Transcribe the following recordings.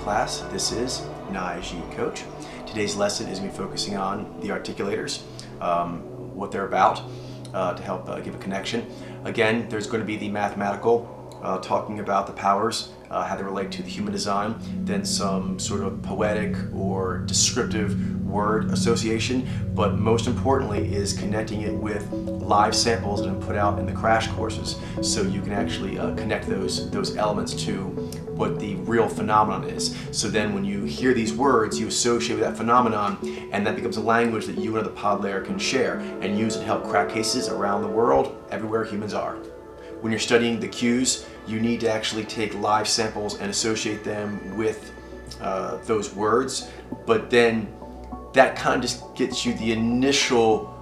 class. This is Zyy Coach. Today's lesson is going to be focusing on the articulators, what they're about, to help give a connection. Again, there's going to be the mathematical, talking about the powers, how they relate to the human design, then some sort of poetic or descriptive word association, but most importantly is connecting it with live samples that have been put out in the crash courses, so you can actually connect those elements to what the real phenomenon is. So then when you hear these words, you associate with that phenomenon, and that becomes a language that you and other pod layer can share and use to help crack cases around the world, everywhere humans are. When you're studying the cues, you need to actually take live samples and associate them with those words, but then that kind of just gets you the initial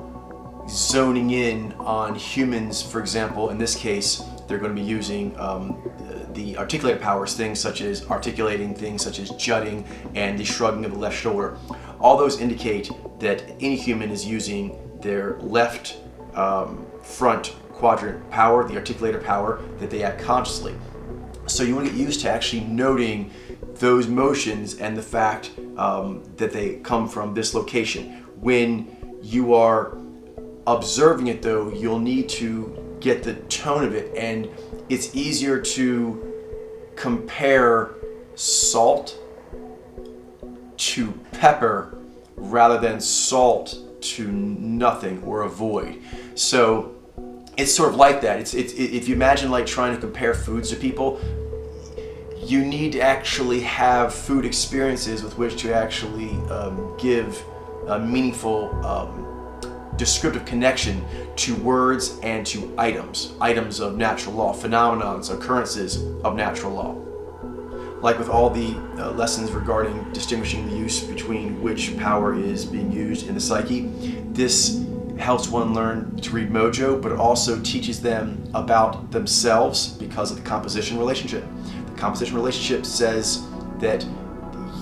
zoning in on humans. For example, in this case, they're going to be using the articulated powers, things such as articulating, things such as jutting, and the shrugging of the left shoulder. All those indicate that any human is using their left front quadrant power, the articulator power, that they act consciously. So you want to get used to actually noting those motions and the fact that they come from this location. When you are observing it though, you'll need to get the tone of it, and it's easier to compare salt to pepper rather than salt to nothing or a void. So it's sort of like that. It's if you imagine like trying to compare foods to people, you need to actually have food experiences with which to actually give a meaningful descriptive connection to words and to items of natural law, phenomenons, occurrences of natural law. Like with all the lessons regarding distinguishing the use between which power is being used in the psyche, this helps one learn to read mojo, but it also teaches them about themselves because of the composition relationship. The composition relationship says that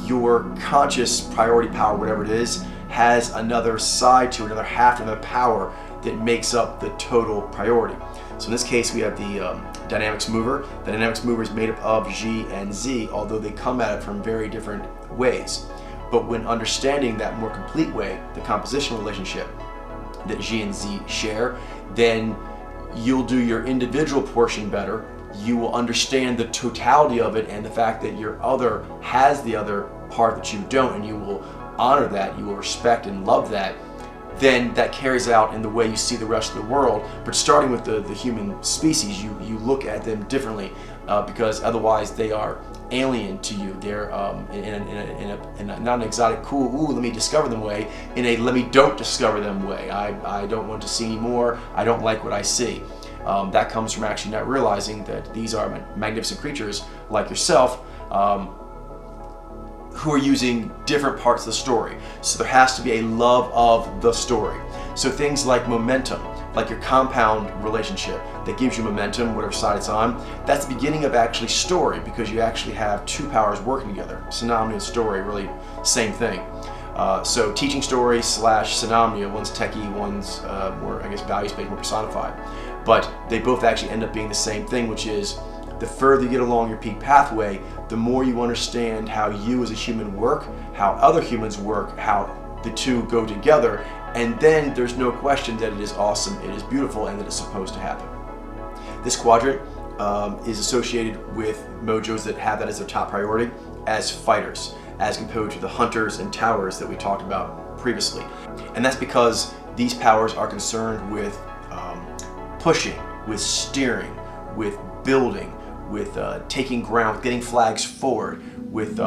your conscious priority power, whatever it is, has another side to it, another half, another power that makes up the total priority. So in this case, we have the dynamics mover. The dynamics mover is made up of Zyy and Zy, although they come at it from very different ways. But when understanding that more complete way, the composition relationship that Zyy and Zy share, then you'll do your individual portion better. You will understand the totality of it and the fact that your other has the other part that you don't, and you will honor that, you will respect and love that. Then that carries out in the way you see the rest of the world. But starting with the human species, you look at them differently because otherwise they are alien to you. They're in a not an exotic, cool, ooh, let me discover them way, in a let me don't discover them way. I don't want to see anymore. I don't like what I see. That comes from actually not realizing that these are magnificent creatures like yourself, who are using different parts of the story. So there has to be a love of the story. So things like momentum, like your compound relationship that gives you momentum, whatever side it's on, that's the beginning of actually story, because you actually have two powers working together. Synonymy and story, really same thing. So teaching story / synonymy, one's techie, one's more, I guess, values-based, more personified. But they both actually end up being the same thing, which is the further you get along your peak pathway, the more you understand how you as a human work, how other humans work, how the two go together, and then there's no question that it is awesome, it is beautiful, and that it's supposed to happen. This quadrant is associated with mojos that have that as their top priority as fighters, as compared to the hunters and towers that we talked about previously. And that's because these powers are concerned with pushing, with steering, with building, with taking ground, getting flags forward, with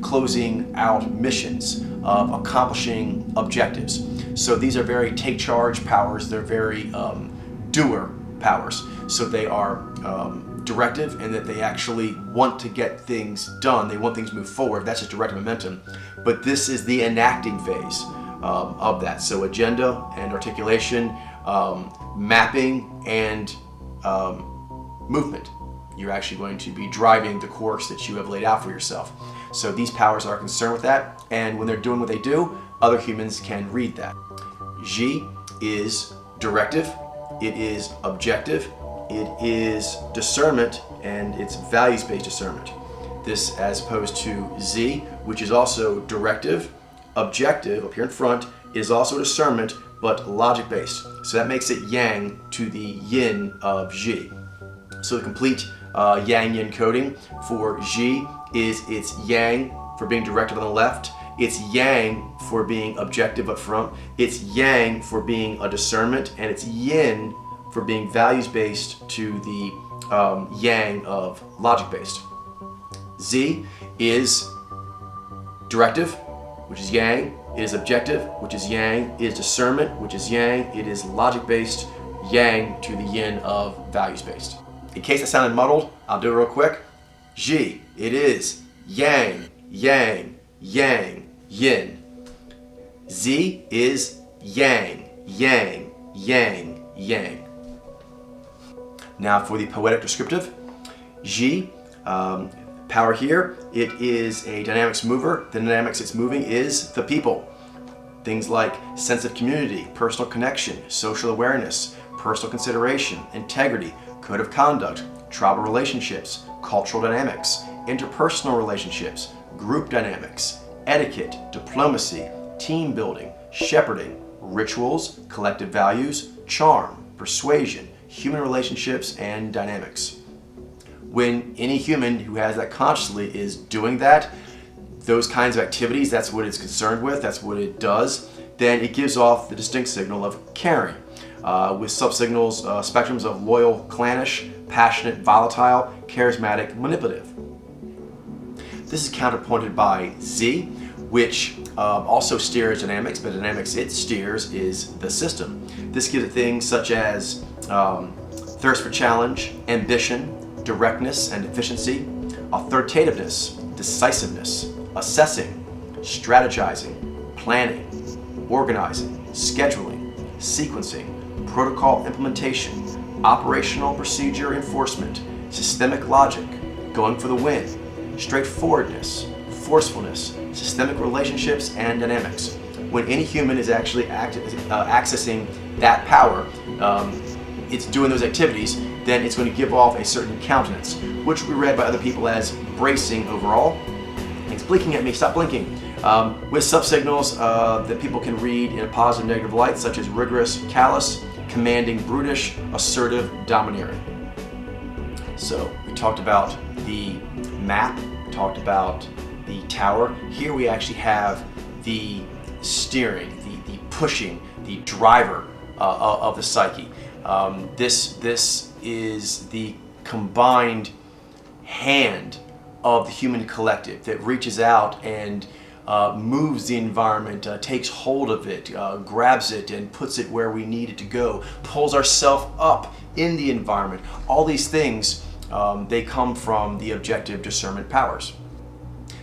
closing out missions, accomplishing objectives. So these are very take charge powers. They're very doer powers. So they are directive in that they actually want to get things done. They want things to move forward. That's just directive momentum. But this is the enacting phase of that. So agenda and articulation, mapping and movement. You're actually going to be driving the course that you have laid out for yourself. So these powers are concerned with that, and when they're doing what they do, other humans can read that. Zyy is directive, it is objective, it is discernment, and it's values-based discernment. This as opposed to Zyy, which is also directive, objective, up here in front, is also discernment, but logic-based. So that makes it yang to the yin of Zyy. So the complete yang-yin coding for Zyy is it's yang for being directive on the left, it's yang for being objective up front, it's yang for being a discernment, and it's yin for being values-based to the yang of logic-based. Zyy is directive, which is yang. It is objective, which is yang. It is discernment, which is yang. It is logic-based, yang to the yin of values-based. In case I sounded muddled, I'll do it real quick. Zyy, it is yang, yang, yang, yin. Zyy is yang, yang, yang, yang. Now for the poetic descriptive, Zyy, power here, it is a dynamics mover. The dynamics it's moving is the people. Things like sense of community, personal connection, social awareness, personal consideration, integrity, code of conduct, tribal relationships, cultural dynamics, interpersonal relationships, group dynamics, etiquette, diplomacy, team building, shepherding, rituals, collective values, charm, persuasion, human relationships, and dynamics. When any human who has that consciously is doing that, those kinds of activities, that's what it's concerned with, that's what it does, then it gives off the distinct signal of caring, with subsignals, spectrums of loyal, clannish, passionate, volatile, charismatic, manipulative. This is counterpointed by Zyy, which also steers dynamics, but dynamics it steers is the system. This gives it things such as thirst for challenge, ambition, directness and efficiency, authoritativeness, decisiveness, assessing, strategizing, planning, organizing, scheduling, sequencing, protocol implementation, operational procedure enforcement, systemic logic, going for the win, straightforwardness, forcefulness, systemic relationships, and dynamics. When any human is actually accessing that power, it's doing those activities, then it's going to give off a certain countenance, which will be read by other people as bracing overall. It's blinking at me, stop blinking. With subsignals that people can read in a positive negative light, such as rigorous, callous, commanding, brutish, assertive, domineering. So we talked about the map, talked about the tower. Here we actually have the steering, the pushing, the driver of the psyche. This is the combined hand of the human collective that reaches out and moves the environment, takes hold of it, grabs it and puts it where we need it to go, pulls ourselves up in the environment. All these things, they come from the objective discernment powers.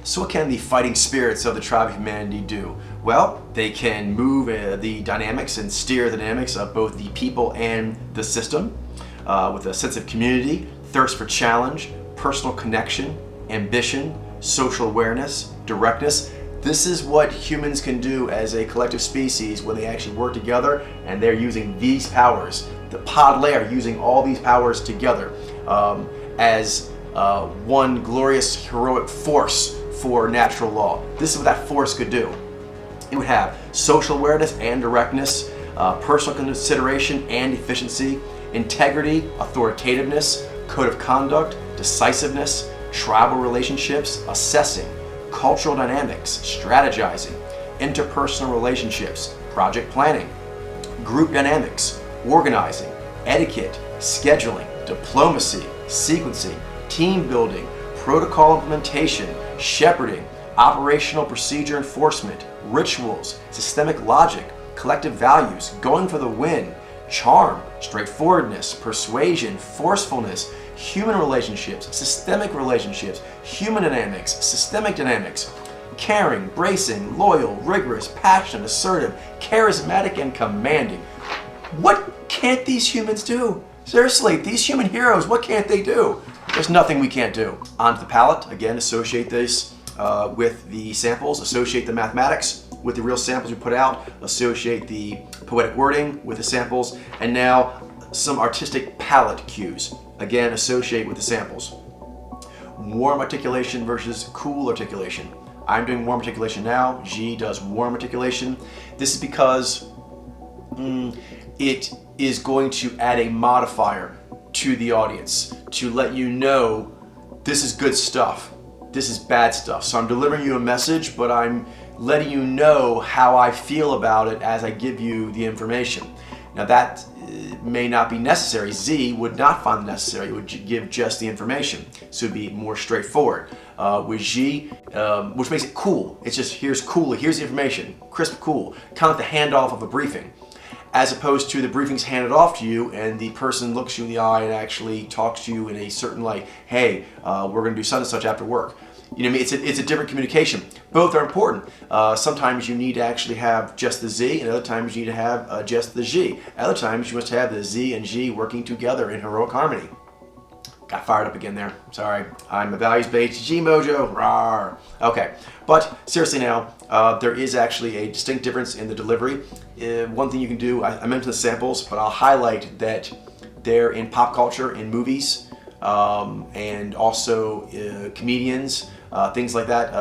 So what can the fighting spirits of the tribe of humanity do? Well, they can move the dynamics and steer the dynamics of both the people and the system with a sense of community, thirst for challenge, personal connection, ambition, social awareness, directness. This is what humans can do as a collective species when they actually work together and they're using these powers. The pod layer using all these powers together as one glorious heroic force for natural law. This is what that force could do. It would have social awareness and directness, personal consideration and efficiency, integrity, authoritativeness, code of conduct, decisiveness, tribal relationships, assessing, cultural dynamics, strategizing, interpersonal relationships, project planning, group dynamics, organizing, etiquette, scheduling, diplomacy, sequencing, team building, protocol implementation, shepherding, operational procedure enforcement, rituals, systemic logic, collective values, going for the win, charm, straightforwardness, persuasion, forcefulness, human relationships, systemic relationships, human dynamics, systemic dynamics, caring, bracing, loyal, rigorous, passionate, assertive, charismatic, and commanding. What can't these humans do? Seriously, these human heroes, what can't they do? There's nothing we can't do. Onto the palette, again, associate this with the samples, associate the mathematics with the real samples we put out, associate the poetic wording with the samples, and now some artistic palette cues. Again, associate with the samples. warm articulation versus cool articulation. I'm doing warm articulation now. Zyy does warm articulation. This is because it is going to add a modifier to the audience to let you know this is good stuff, this is bad stuff. So I'm delivering you a message, but I'm letting you know how I feel about it as I give you the information. Now that may not be necessary. Zyy would not find it necessary. It would give just the information. So it'd be more straightforward. With Zyy, which makes it cool. It's just, here's the information. Crisp, cool. Kind of like the handoff of a briefing. As opposed to the briefing's handed off to you and the person looks you in the eye and actually talks to you in a certain like, hey, we're gonna do such and such after work. You know what I mean? It's a different communication. Both are important. Sometimes you need to actually have just the Zyy, and other times you need to have just the Zyy. Other times you must have the Zyy and Zyy working together in heroic harmony. Got fired up again there. Sorry. I'm a values-based Zyy mojo. Rawr. Okay. But seriously now, there is actually a distinct difference in the delivery. One thing you can do, I mentioned the samples, but I'll highlight that they're in pop culture, in movies, and also comedians, things like that.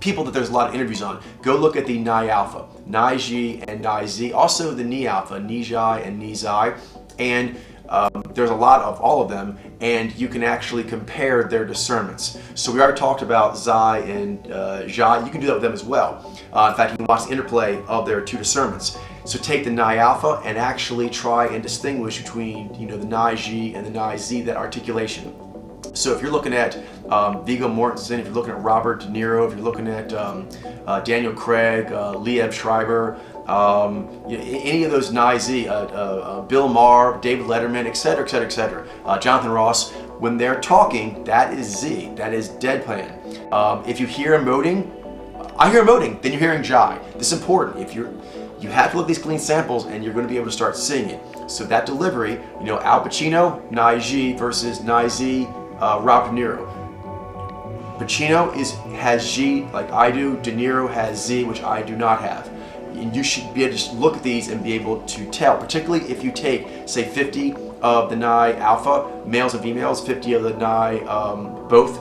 People that there's a lot of interviews on. Go look at the Nye Alpha, Nye Zyy and Nye Zyy. Also the Nye Alpha, Nye Zyy and Nye Zyy. And there's a lot of all of them, and you can actually compare their discernments. So we already talked about Zyy and Zyy. You can do that with them as well. In fact, you can watch the interplay of their two discernments. So take the Nye Alpha and actually try and distinguish between, you know, the Nye Zyy and the Nye Zyy, that articulation. So if you're looking at Viggo Mortensen, if you're looking at Robert De Niro, if you're looking at Daniel Craig, Liev Schreiber, you know, any of those Nye Zyy, Bill Maher, David Letterman, etc., etc., etc., Jonathan Ross, when they're talking, that is Zyy, that is deadpan. If you hear emoting, I hear emoting, then you're hearing Zyy. This is important. If you have to look at these clean samples, and you're going to be able to start seeing it. So that delivery, you know, Al Pacino, Nye Zyy versus Nye Zyy, Robert De Niro. Pacino has Zyy like I do. De Niro has Zyy, which I do not have. And you should be able to look at these and be able to tell, particularly if you take, say, 50 of the Nye Alpha, males and females, 50 of the Nye both,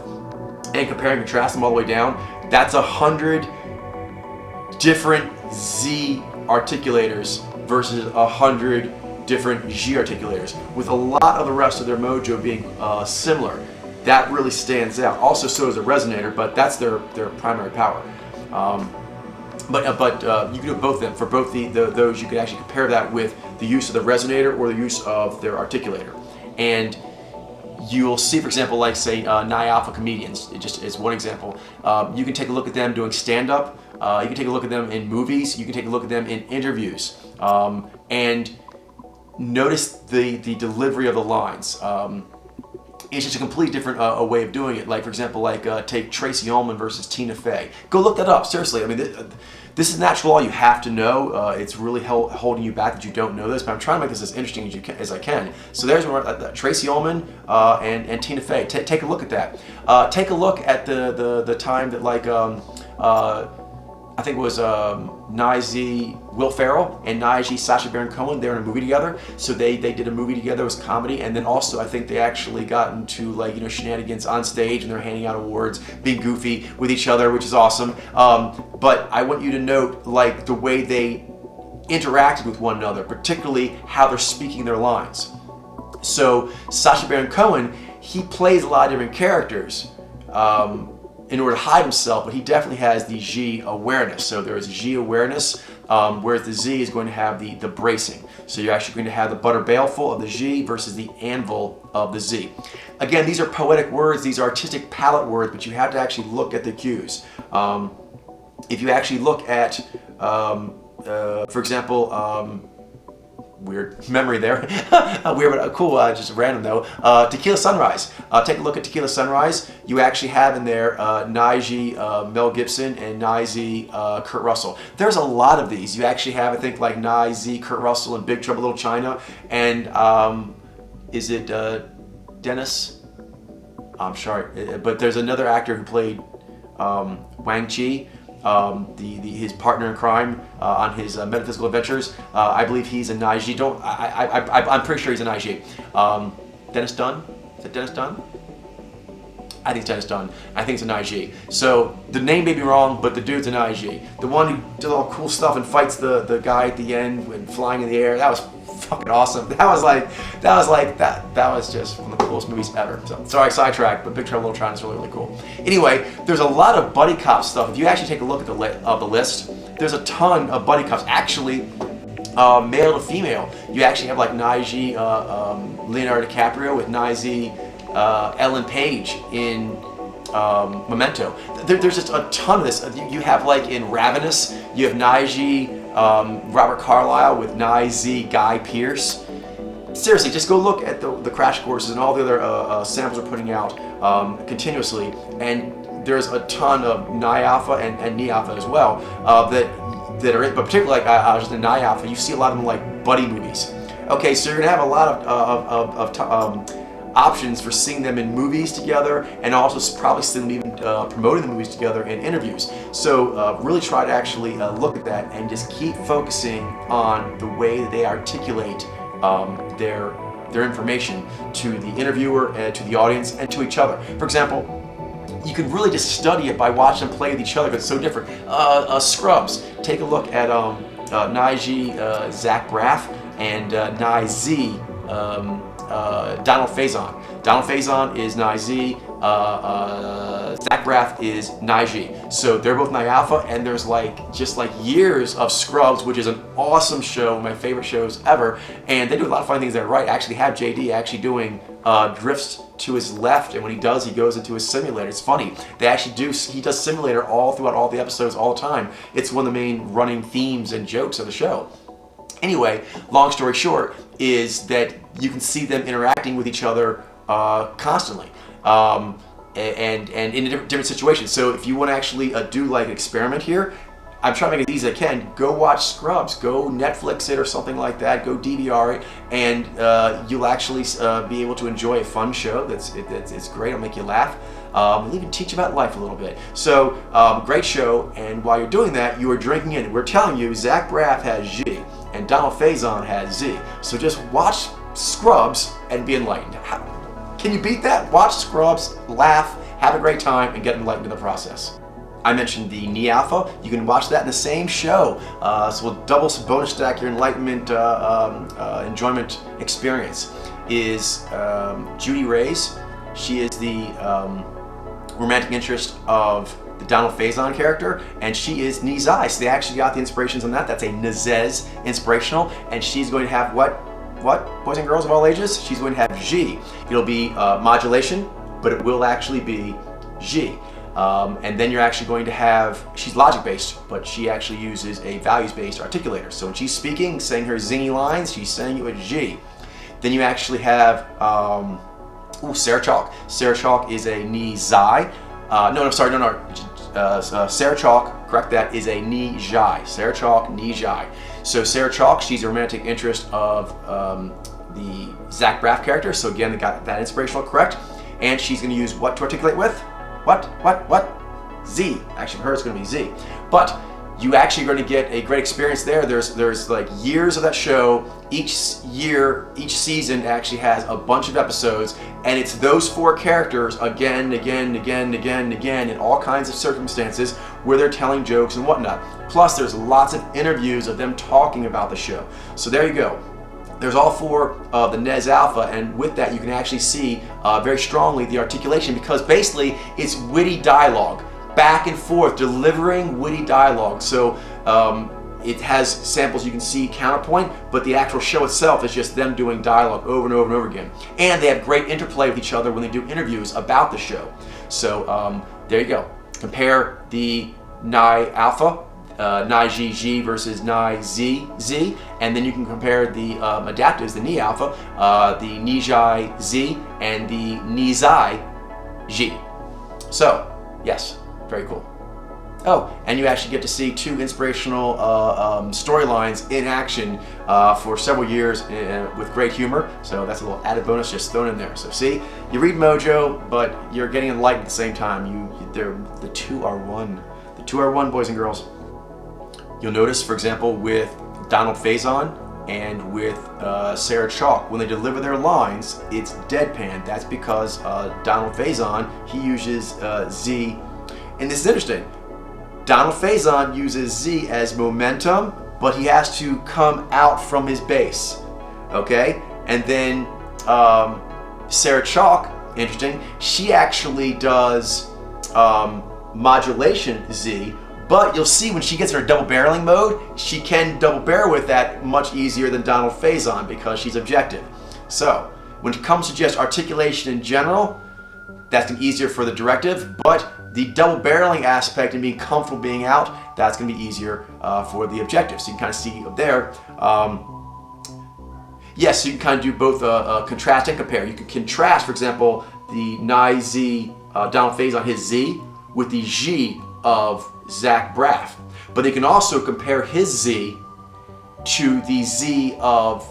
and compare and contrast them all the way down. That's 100 different Zyy articulators versus 100 different Zyy articulators, with a lot of the rest of their mojo being similar. That really stands out. Also, so is a resonator, but that's their primary power. But you can do both of them. For both those, you can actually compare that with the use of the resonator or the use of their articulator. And you'll see, for example, like say Nye Alpha comedians, it just is one example. You can take a look at them doing stand-up. You can take a look at them in movies. You can take a look at them in interviews. And notice the delivery of the lines. It's just a completely different way of doing it. Like, for example, like take Tracy Ullman versus Tina Fey. Go look that up, seriously. I mean, this is natural law. You have to know. It's really holding you back that you don't know this, but I'm trying to make this as interesting as I can. So there's Tracy Ullman and Tina Fey. Take a look at that. Take a look at the time that, like, I think it was Nye Zyy, Will Ferrell, and Nye Zyy, Sacha Baron Cohen. They were in a movie together. So they did a movie together. It was comedy, and then also I think they actually got into, like, you know, shenanigans on stage, and they're handing out awards, being goofy with each other, which is awesome. But I want you to note, like, the way they interacted with one another, particularly how they're speaking their lines. So Sacha Baron Cohen, he plays a lot of different characters. In order to hide himself, but he definitely has the Zyy awareness. So there is Zyy awareness, whereas the Zyy is going to have the bracing. So you're actually going to have the butter baleful of the Zyy versus the anvil of the Zyy. Again, these are poetic words, these are artistic palette words, but you have to actually look at the cues. If you actually look at, for example, weird memory there. Weird, but cool, just random though. Tequila Sunrise. Take a look at Tequila Sunrise. You actually have in there Nye Zyy, Mel Gibson, and Nye Zyy, Kurt Russell. There's a lot of these. You actually have, I think, like Nye Zyy, Kurt Russell, and Big Trouble in Little China. And is it Dennis? I'm sorry, but there's another actor who played Wang Chi. His partner in crime on his metaphysical adventures. I believe he's a Nye Zyy. I'm pretty sure he's a Nye Zyy. Dennis Dunn? Is it Dennis Dunn? I think it's Dennis Dunn. I think it's a Zyy. So the name may be wrong, but the dude's a Zyy. The one who did all cool stuff and fights the guy at the end when flying in the air. That was fucking awesome. That was just one of the coolest movies ever. So sorry, sidetracked, but Big Trouble in Little China is really, really cool. Anyway, there's a lot of buddy cop stuff. If you actually take a look at the list, there's a ton of buddy cops. Actually, male to female. You actually have like Zyy, Leonardo DiCaprio with Zyy, Ellen Page in Memento. There's just a ton of this. You have like in Ravenous, you have Zyy, Robert Carlyle with Zyy, Guy Pearce. Seriously, just go look at the crash courses and all the other samples are putting out continuously, and there's a ton of Zyy Alpha and Ni Alpha as well that are in, but particularly like I was in Zyy Alpha, you see a lot of them like buddy movies. Okay, so you're gonna have a lot of options for seeing them in movies together, and also probably seeing them even promoting the movies together in interviews. So really try to actually look at that and just keep focusing on the way that they articulate their information to the interviewer, to the audience, and to each other. For example, you can really just study it by watching them play with each other, because it's so different. Scrubs, take a look at Zyy, Zach Braff, and Zyy, Donald Faison. Donald Faison is Zyy, Zach Braff is Zyy. So they're both Zyy Alpha, and there's just years of Scrubs, which is an awesome show, one of my favorite shows ever. And they do a lot of funny things there, right? Actually have JD actually doing drifts to his left, and when he does, he goes into his simulator. It's funny. He does simulator all throughout all the episodes all the time. It's one of the main running themes and jokes of the show. Anyway, long story short is that you can see them interacting with each other constantly, and in different situations. So if you want to actually do like an experiment here, I'm trying to make it easy as I can. Go watch Scrubs, go Netflix it or something like that, go DVR it, and you'll actually be able to enjoy a fun show it's great, it'll make you laugh. It'll even teach you about life a little bit. So, great show, and while you're doing that, you are drinking in. We're telling you, Zach Braff has Zyy, and Donald Faison has Zyy. So just watch Scrubs and be enlightened. Can you beat that? Watch Scrubs, laugh, have a great time, and get enlightened in the process. I mentioned the Ni Alpha. You can watch that in the same show. So we'll double bonus stack your enlightenment enjoyment experience. Is Judy Reyes. She is the romantic interest of the Donald Faison character, and she is Zyy. So they actually got the inspirations on that. That's a Nzez inspirational, and she's going to have what, boys and girls of all ages? She's going to have Zyy. It'll be modulation, but it will actually be Zyy. And then you're actually going to have, she's logic-based, but she actually uses a values-based articulator. So when she's speaking, saying her zingy lines, she's saying it with Zyy. Then you actually have Sarah Chalk. Sarah Chalk is a Zyy. Sarah Chalk, correct that, is a Zyy. Sarah Chalk, Zyy. So Sarah Chalk, she's a romantic interest of the Zach Braff character. So again, they got that inspirational correct. And she's going to use what to articulate with? What? Zyy. Actually, for her, it's going to be Zyy. But you actually are going to get a great experience there. There's like years of that show. Each season actually has a bunch of episodes, and it's those four characters again, in all kinds of circumstances where they're telling jokes and whatnot. Plus, there's lots of interviews of them talking about the show. So there you go. There's all four of the Zyy Alpha, and with that you can actually see very strongly the articulation, because basically it's witty dialogue, back and forth, delivering witty dialogue. So it has samples you can see counterpoint, but the actual show itself is just them doing dialogue over and over and over again. And they have great interplay with each other when they do interviews about the show. So there you go. Compare the Zyy Alpha, Zyy versus Zyy, and then you can compare the adaptives, the Ni Alpha, the Zyy, and the Zyy. So, yes, very cool. Oh, and you actually get to see two inspirational storylines in action for several years with great humor. So that's a little added bonus just thrown in there. So see, you read Mojo, but you're getting enlightened at the same time. The two are one. The two are one, boys and girls. You'll notice, for example, with Donald Faison, And with Sarah Chalke, when they deliver their lines, it's deadpan. That's because Donald Faison, he uses Zyy, and this is interesting. Donald Faison uses Zyy as momentum, but he has to come out from his base, okay? And then Sarah Chalke, interesting, she actually does modulation Zyy, but you'll see when she gets in her double barreling mode, she can double barrel with that much easier than Donald Faison because she's objective. So when it comes to just articulation in general, that's going to be easier for the directive, but the double barreling aspect and being comfortable being out, that's going to be easier for the objective. So you can kind of see up there. Yes, so you can kind of do both contrast and compare. You can contrast, for example, the Zyy Donald Faison, his Zyy, with the G of Zach Braff. But they can also compare his Zyy to the Zyy of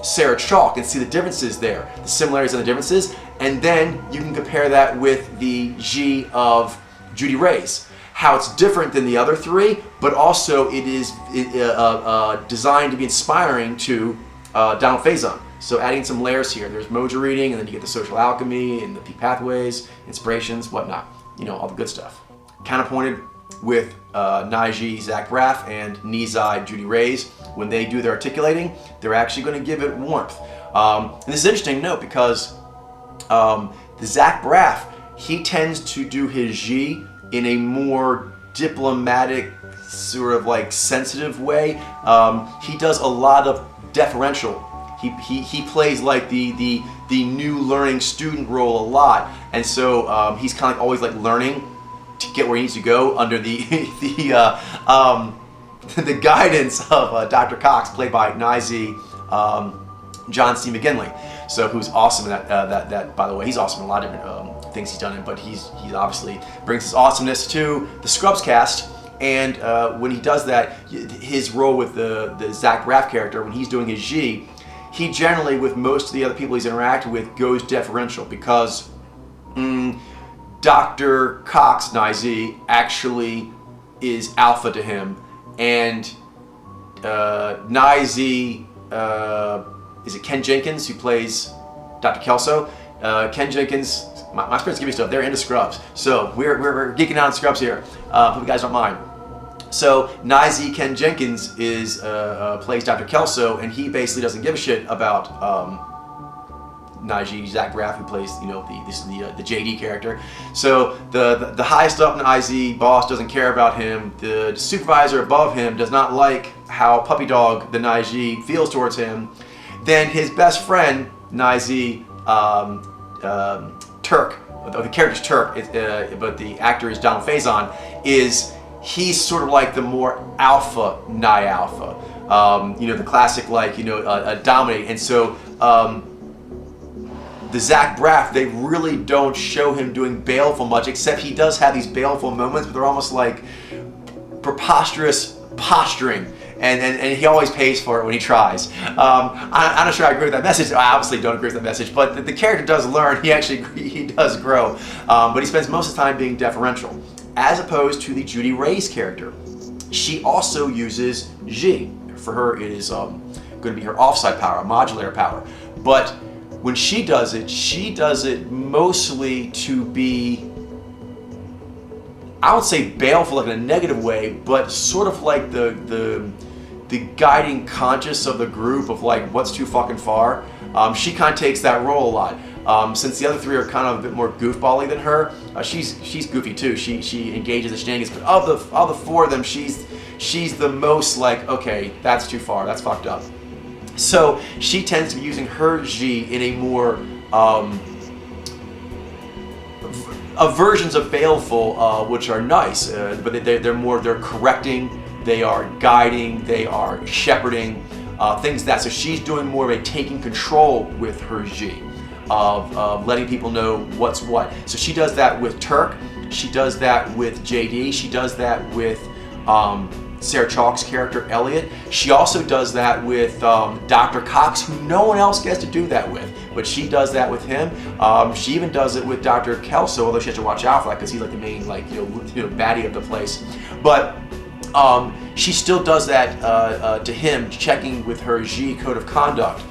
Sarah Chalke and see the differences there, the similarities and the differences. And then you can compare that with the G of Judy Ray's. How it's different than the other three, but also it is designed to be inspiring to Donald Faison. So adding some layers here. There's mojo reading, and then you get the social alchemy and the peak pathways, inspirations, whatnot. You know, all the good stuff. Counterpointed with Zyy Zach Braff and Zyy Judy Ray's. When they do their articulating, they're actually going to give it warmth. And this is interesting to note because the Zach Braff, he tends to do his G in a more diplomatic, sort of like sensitive way. He does a lot of deferential. He plays like the new learning student role a lot, and so he's kind of always like learning to get where he needs to go under the the guidance of Dr. Cox, played by Zyy John C. McGinley. So who's awesome in that by the way, he's awesome in a lot of different things he's done in, but he obviously brings his awesomeness to the Scrubs cast. And when he does that, his role with the Zach Braff character, when he's doing his G, he generally, with most of the other people he's interacted with, goes deferential because Dr. Cox, Zyy, actually is alpha to him, and Zyy, is it Ken Jenkins who plays Dr. Kelso? Ken Jenkins, my friends give me stuff, they're into Scrubs, so we're geeking out on Scrubs here. Hope you guys don't mind. So Zyy Ken Jenkins is plays Dr. Kelso, and he basically doesn't give a shit about Zyy Zach Braff, who plays the JD character. So the highest up Zyy boss doesn't care about him. The supervisor above him does not like how puppy dog the Zyy feels towards him. Then his best friend Zyy Turk, the character's Turk, but the actor is Donald Faison, he's sort of like the more alpha alpha, the classic dominate. And so the Zach Braff, they really don't show him doing baleful much, except he does have these baleful moments, but they're almost like preposterous posturing. And he always pays for it when he tries. I'm not sure I agree with that message. I obviously don't agree with that message, but the character does learn. He does grow, but he spends most of the time being deferential, as opposed to the Judy Ray's character. She also uses G. For her, it is going to be her offside power, a modulator power. But when she does it mostly to be, I would say baleful, like in a negative way, but sort of like the guiding conscience of the group of like what's too fucking far. She kind of takes that role a lot. Since the other three are kind of a bit more goofball-y than her, she's goofy too. She engages the shenanigans, but of the four of them, she's the most like, okay, that's too far, that's fucked up. So she tends to be using her G in a more versions of baleful, which are nice, but they're correcting, they are guiding, they are shepherding, things that. So she's doing more of a taking control with her G, of letting people know what's what. So she does that with Turk, she does that with JD, she does that with Sarah Chalke's character Elliot. She also does that with Dr. Cox, who no one else gets to do that with, but she does that with him. She even does it with Dr. Kelso, although she has to watch out for that because he's like the main baddie of the place. But she still does that to him, checking with her Zyy code of conduct,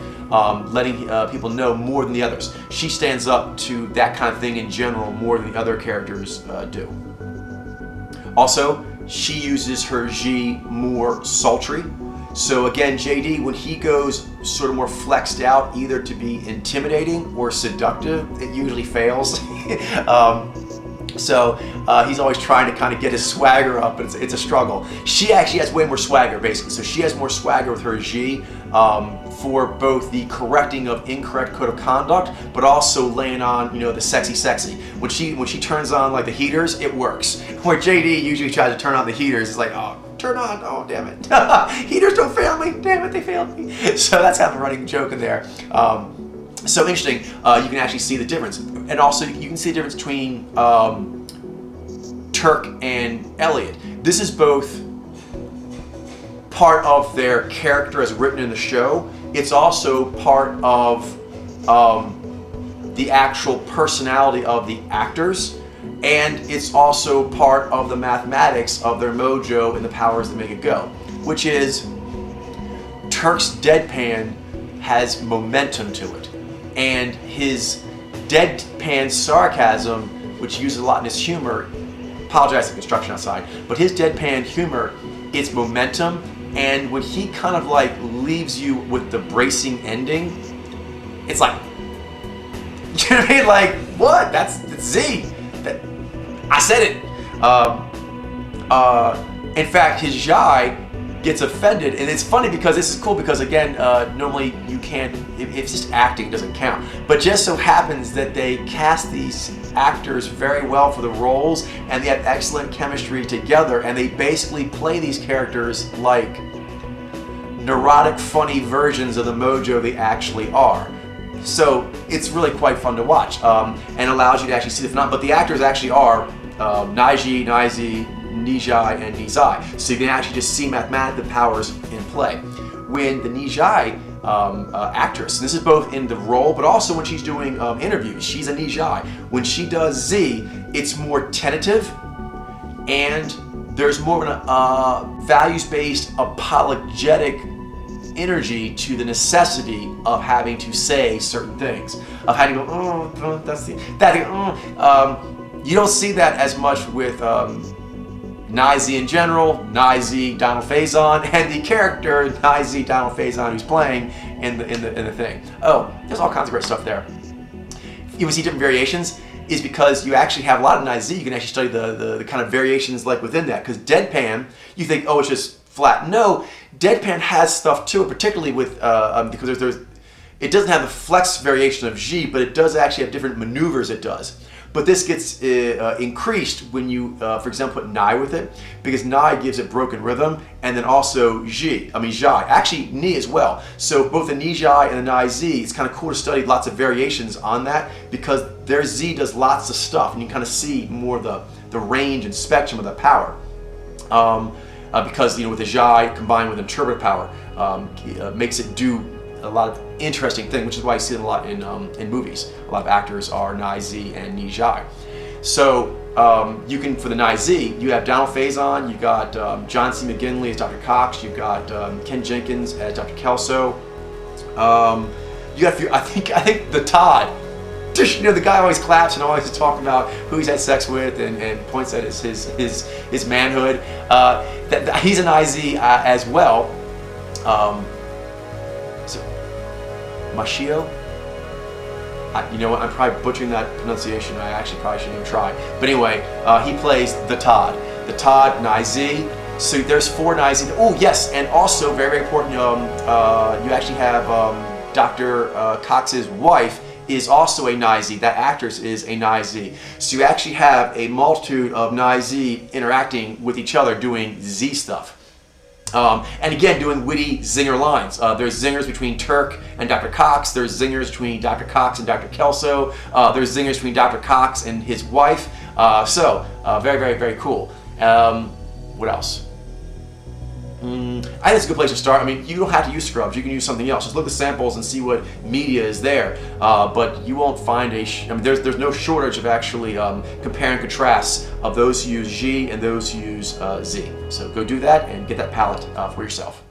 letting people know more than the others. She stands up to that kind of thing in general more than the other characters do. Also, she uses her Zyy more sultry. So again, JD, when he goes sort of more flexed out, either to be intimidating or seductive, it usually fails. So he's always trying to kind of get his swagger up, but it's a struggle. She actually has way more swagger, basically. So she has more swagger with her Zyy for both the correcting of incorrect code of conduct, but also laying on, the sexy. When she turns on like the heaters, it works. Where JD usually tries to turn on the heaters, it's like, oh, turn on, oh damn it, heaters don't fail me, damn it, they failed me. So that's kind of a running joke in there. So interesting, you can actually see the difference. And also you can see the difference between Turk and Elliot. This is both part of their character as written in the show. It's also part of the actual personality of the actors. And it's also part of the mathematics of their mojo and the powers that make it go. Which is, Turk's deadpan has momentum to it. And his deadpan sarcasm, which he uses a lot in his humor, apologize for construction outside, but his deadpan humor, it's momentum, and when he kind of like leaves you with the bracing ending, it's like, you know what I mean? Like, what? That's Zyy. I said it. In fact, his Zyy gets offended, and it's funny because this is cool because again, normally you can't, it's just acting, it doesn't count. But just so happens that they cast these actors very well for the roles, and they have excellent chemistry together, and they basically play these characters like neurotic, funny versions of the mojo they actually are. So it's really quite fun to watch, and allows you to actually see the phenomenon. But the actors actually are Naiji, Zyy, Zyy, and Zyy. So you can actually just see mathematical powers in play. When the Zyy actress, and this is both in the role, but also when she's doing interviews, she's a Zyy. When she does Zyy, it's more tentative, and there's more of a values-based, apologetic energy to the necessity of having to say certain things, of having to go, oh, that's that thing, oh. You don't see that as much with Zyy in general, Zyy, Donald Faison, and the character Zyy, Donald Faison, who's playing in the thing. Oh, there's all kinds of great stuff there. You will see different variations, is because you actually have a lot of Zyy. You can actually study the kind of variations like within that. Because deadpan, you think, oh, it's just flat. No, deadpan has stuff to it, particularly with because it doesn't have the flex variation of Zyy, but it does actually have different maneuvers it does. But this gets increased when you, for example, put Nai with it, because Nai gives it broken rhythm, and then also Zyy, actually Ni as well. So both the Zyy and the Zyy, it's kind of cool to study lots of variations on that, because their Zyy does lots of stuff, and you can kind of see more of the range and spectrum of the power. Because with the Zyy combined with interpretive power, makes it do a lot of interesting things, which is why you see it a lot in movies. A lot of actors are Zyy and Zyy. So you can, for the Zyy, you have Donald Faison, you got John C. McGinley as Dr. Cox, you've got Ken Jenkins as Dr. Kelso. You got, I think the Todd. The guy always claps and always is talking about who he's had sex with and points at his manhood. He's an Zyy as well. Mashio? You know what, I'm probably butchering that pronunciation. I actually probably shouldn't even try. But anyway, he plays the Todd. The Todd, Zyy. So there's 4 Zyy. Oh yes, and also very, very important, you actually have Dr. Cox's wife is also a Zyy. That actress is a Zyy. So you actually have a multitude of Zyy interacting with each other doing Zyy stuff. And again, doing witty zinger lines. There's zingers between Turk and Dr. Cox. There's zingers between Dr. Cox and Dr. Kelso. There's zingers between Dr. Cox and his wife. Very, very, very cool. What else? I think it's a good place to start. I mean, you don't have to use scrubs. You can use something else. Just look at the samples and see what media is there. But you won't find I mean, there's no shortage of actually compare and contrasts of those who use Zyy and those who use Zyy. So go do that and get that palette for yourself.